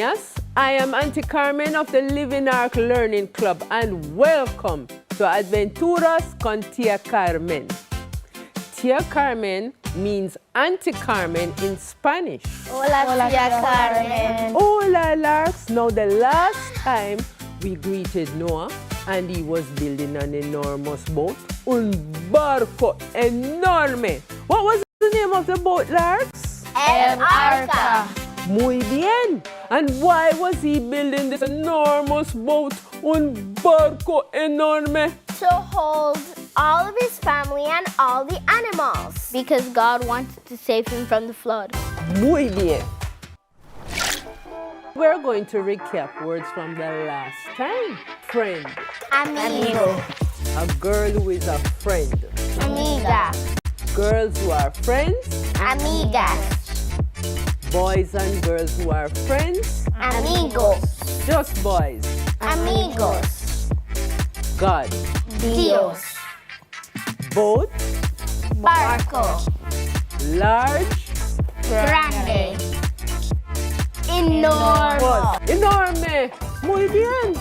Yes, I am Auntie Carmen of the Living Ark Learning Club and welcome to Adventurous Tía Carmen. Tía Carmen means Auntie Carmen in Spanish. Hola, Tía Carmen. Hola, Larks. Now the last time we greeted Noah and he was building an enormous boat. Un barco enorme. What was the name of the boat, Larks? El Arca. Muy bien. And why was he building this enormous boat? Un barco enorme. To hold all of his family and all the animals. Because God wanted to save him from the flood. Muy bien. We're going to recap words from the last time. Friend. Amigo. A girl who is a friend. Amiga. Girls who are friends. Amigas. Boys and girls who are friends. Amigos. Just boys. Amigos. God. Dios. Boat. Barco. Large. Grande. Enorme. Enorme. Muy bien.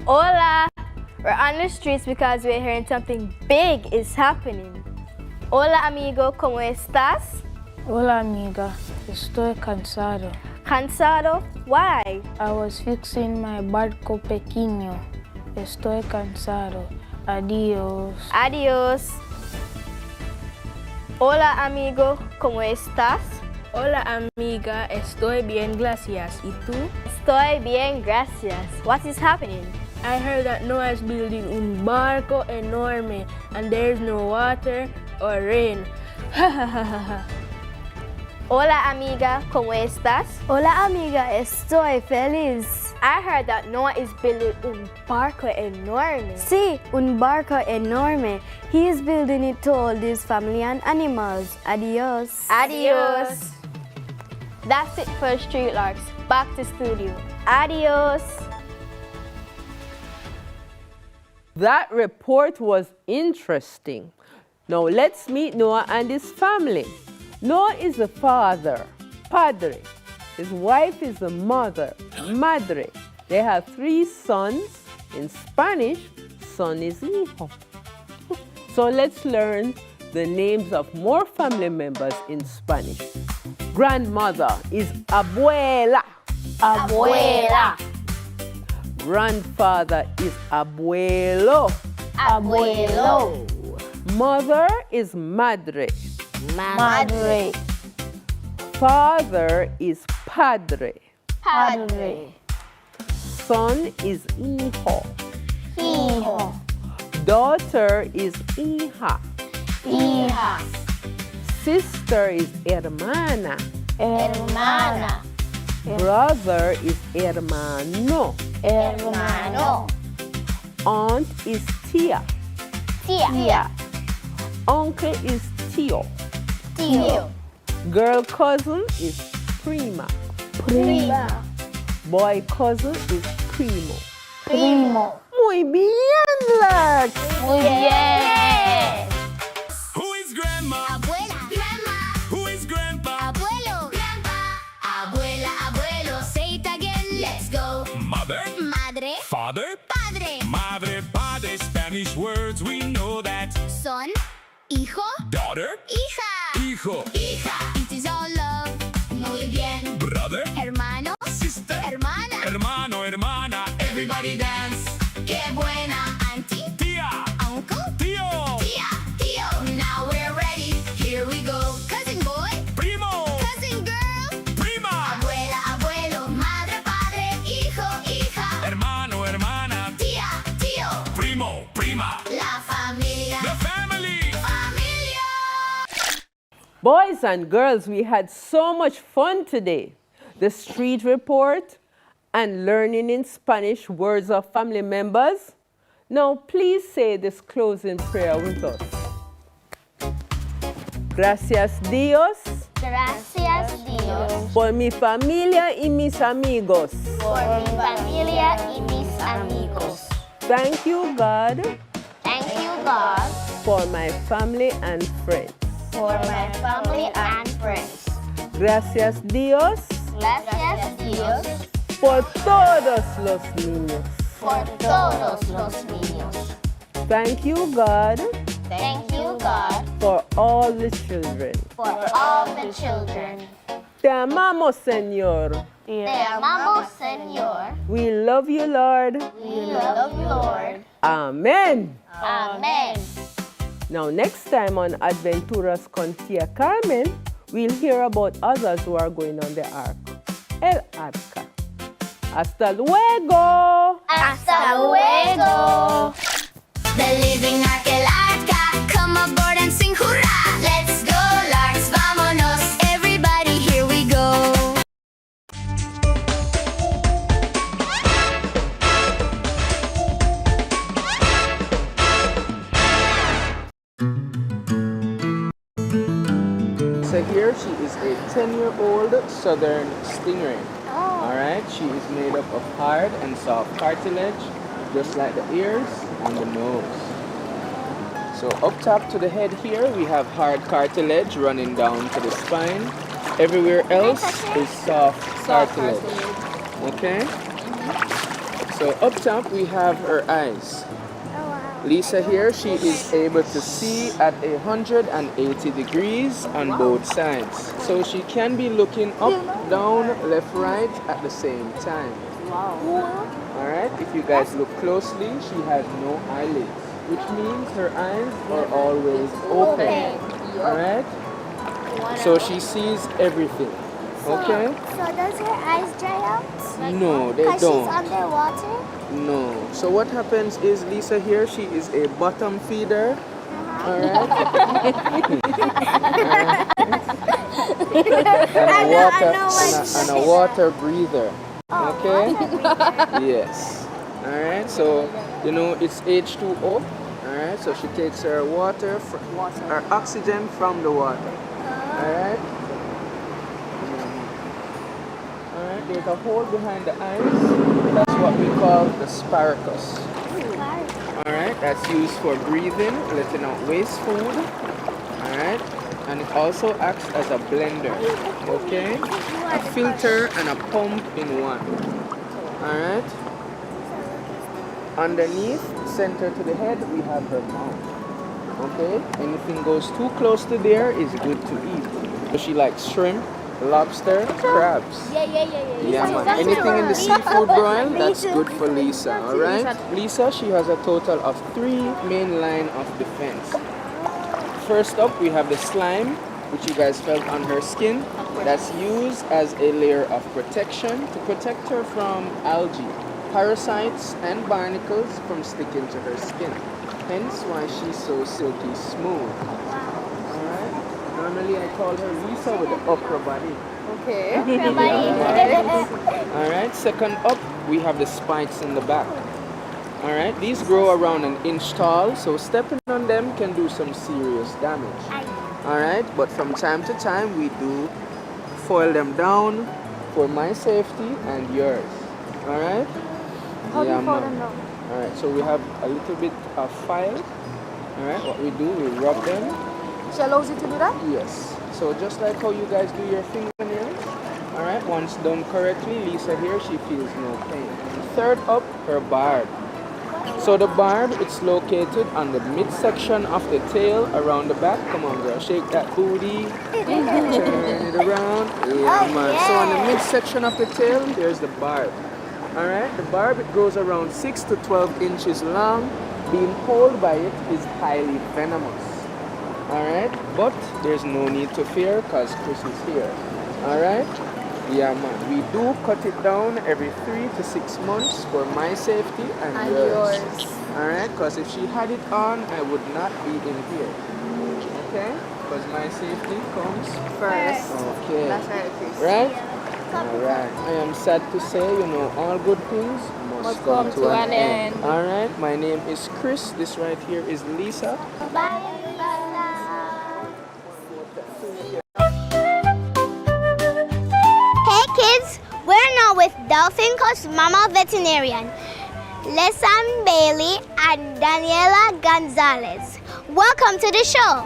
Hola! We're on the streets because we're hearing something big is happening. Hola amigo, ¿cómo estás? Hola amiga, estoy cansado. ¿Cansado? Why? I was fixing my barco pequeño. Estoy cansado. Adiós. Adiós. Hola amigo, ¿cómo estás? Hola amiga, estoy bien, gracias. ¿Y tú? Estoy bien, gracias. What is happening? I heard that Noah is building un barco enorme and there's no water or rain. Hola amiga, ¿cómo estás? Hola amiga, estoy feliz. I heard that Noah is building un barco enorme. Sí, un barco enorme. He is building it to hold his family and animals. Adios. Adios. That's it for Street Larks. Back to studio. Adios. That report was interesting. Now let's meet Noah and his family. Noah is the father, padre. His wife is the mother, madre. They have 3 sons. In Spanish, son is hijo. So let's learn the names of more family members in Spanish. Grandmother is abuela. Abuela. Grandfather is abuelo. Abuelo. Mother is madre. Madre. Father is padre. Padre. Son is hijo. Hijo. Daughter is hija. Hija. Sister is hermana. Hermana. Brother is hermano. Hermano. Aunt is tía. Tía. Uncle is tío. Tío. Girl cousin is prima. Prima. Boy cousin is primo. Primo. Muy bien, Larks. Muy bien. Who is grandma? Abuela. Grandma. Who is grandpa? Abuelo. Grandpa. Abuela, abuelo. Say it again. Let's go. Mother? Madre. Father? Padre. Madre, padre, Spanish words, we know that. Son. Hijo. Daughter? Hija. Hijo. Hija. It is all love. Muy bien. Brother? Hermano. Sister? Hermana. Hermano, hermana, everybody dance. Qué buena. Auntie. Tía. Uncle. Tío. Tía. Tío. Now we're ready. Here we go. Cousin boy. Primo. Cousin girl. Prima. Abuela, abuelo. Madre, padre. Hijo, hija. Hermano, hermana. Tía, tío. Primo, prima. La familia. The family. Familia. Boys and girls, we had so much fun today. The street report and learning in Spanish words of family members. Now please say this closing prayer with us. Gracias Dios Gracias, Dios. por mi familia y mis amigos. Por mi familia y mis amigos. Thank you God Thank you, God, for my family and friends. for my family and friends. Gracias Dios Gracias Dios por todos los niños. por todos los niños. Thank you, God, Thank you, God, for all the children. for all the children. Te amamos, Señor. Te amamos, Señor. We love you, Lord. We love you, Lord. Amen. Amen. Now, next time on Adventurous Tía Carmen, we'll hear about others who are going on the ark. El Arca. Hasta luego. Hasta luego. The living ark, el arca. Come aboard and sing hurrah. Let's go, larks, vámonos. Everybody, here we go. So here she is a 10-year-old southern stingray. Alright, she is made up of hard and soft cartilage, just like the ears and the nose. So up top to the head here, we have hard cartilage running down to the spine. Everywhere else is soft cartilage. Okay? So up top we have her eyes. Lisa here, she is able to see at 180 degrees on both sides. So she can be looking up, down, left, right at the same time. Alright, if you guys look closely, she has no eyelids, which means her eyes are always open. Alright? So she sees everything. Okay? So does her eyes dry out? No, they Because she's don't. underwater? No. So what happens is Lisa here, she is a bottom feeder. Alright? and a water breather. Okay? Yes. Alright, so you know it's H2O. Alright, so she takes her water, her oxygen from the water. Alright? Alright, there's a hole behind the eyes. That's what we call the spiracus. Alright, that's used for breathing, letting out waste food. Alright, and it also acts as a blender. Okay? A filter and a pump in one. Alright? Underneath, center to the head, we have her mouth. Okay? Anything goes too close to there is good to eat. So she likes shrimp, lobster, crabs. Yeah, man. Anything in the seafood broil, that's good for Lisa, alright? Lisa, she has a total of 3 main line of defense. First up, we have the slime, which you guys felt on her skin. That's used as a layer of protection to protect her from algae, parasites, and barnacles from sticking to her skin. Hence why she's so silky smooth. Alright? Normally I call her Lisa with the upper body. Okay. Alright, second up, we have the spikes in the back. Alright, these grow around an inch tall, so stepping on them can do some serious damage. Alright, but from time to time we do foil them down for my safety and yours. Alright? How do you fold them down? Alright, so we have a little bit of file. Alright, what we do, we rub them. She allows you to do that? Yes. So just like how you guys do your fingernails. Alright, once done correctly, Lisa here, she feels no pain. Third up, her barb. So the barb, it's located on the midsection of the tail around the back. Come on girl, shake that booty. Turn it around. Yeah, man. So on the midsection of the tail, there's the barb. Alright, the barb, it grows around 6 to 12 inches long. Being pulled by it is highly venomous. Alright, but there's no need to fear because Chris is here. Alright? Yeah, man. We do cut it down every 3 to 6 months for my safety and yours. Alright? Because if she had it on, I would not be in here. Okay? Because my safety comes first. Okay. That's right, Chris. Right? Alright. I am sad to say, you know, all good things must come to an end. Alright? My name is Chris. This right here is Lisa. Bye. Hey kids, we're now with Dolphin Cove's Mama Veterinarian, Lesan Bailey and Daniela Gonzalez. Welcome to the show.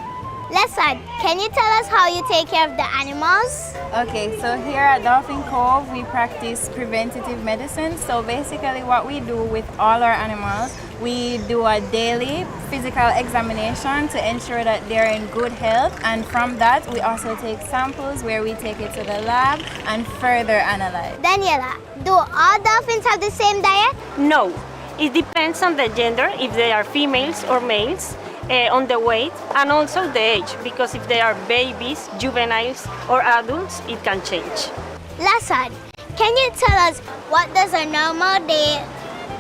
Lesson, can you tell us how you take care of the animals? Okay, so here at Dolphin Cove, we practice preventative medicine. So basically what we do with all our animals, we do a daily physical examination to ensure that they're in good health. And from that, we also take samples where we take it to the lab and further analyze. Daniela, do all dolphins have the same diet? No, it depends on the gender, if they are females or males, on the weight, and also the age, because if they are babies, juveniles, or adults, it can change. Lesson, can you tell us what does a normal day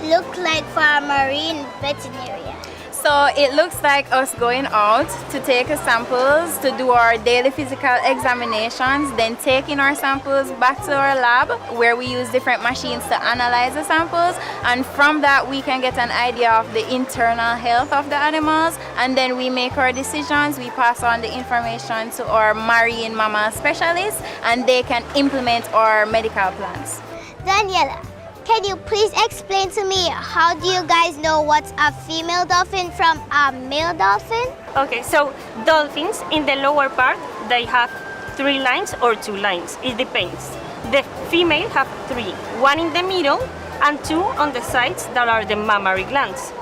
look like for a marine veterinarian? So it looks like us going out to take samples, to do our daily physical examinations, then taking our samples back to our lab where we use different machines to analyze the samples, and from that we can get an idea of the internal health of the animals, and then we make our decisions. We pass on the information to our marine mammal specialists, and they can implement our medical plans. Daniela, can you please explain to me how do you guys know what's a female dolphin from a male dolphin? Okay, so dolphins in the lower part, they have 3 lines or 2 lines. It depends. The female have 3, 1 in the middle and 2 on the sides that are the mammary glands.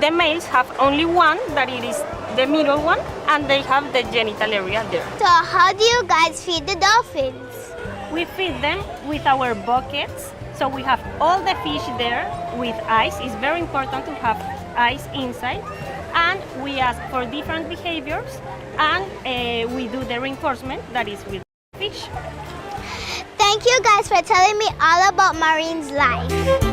The males have only 1, that it is the middle one, and they have the genital area there. So how do you guys feed the dolphins? We feed them with our buckets. So we have all the fish there with ice. It's very important to have ice inside. And we ask for different behaviors, and we do the reinforcement that is with fish. Thank you guys for telling me all about marine's life.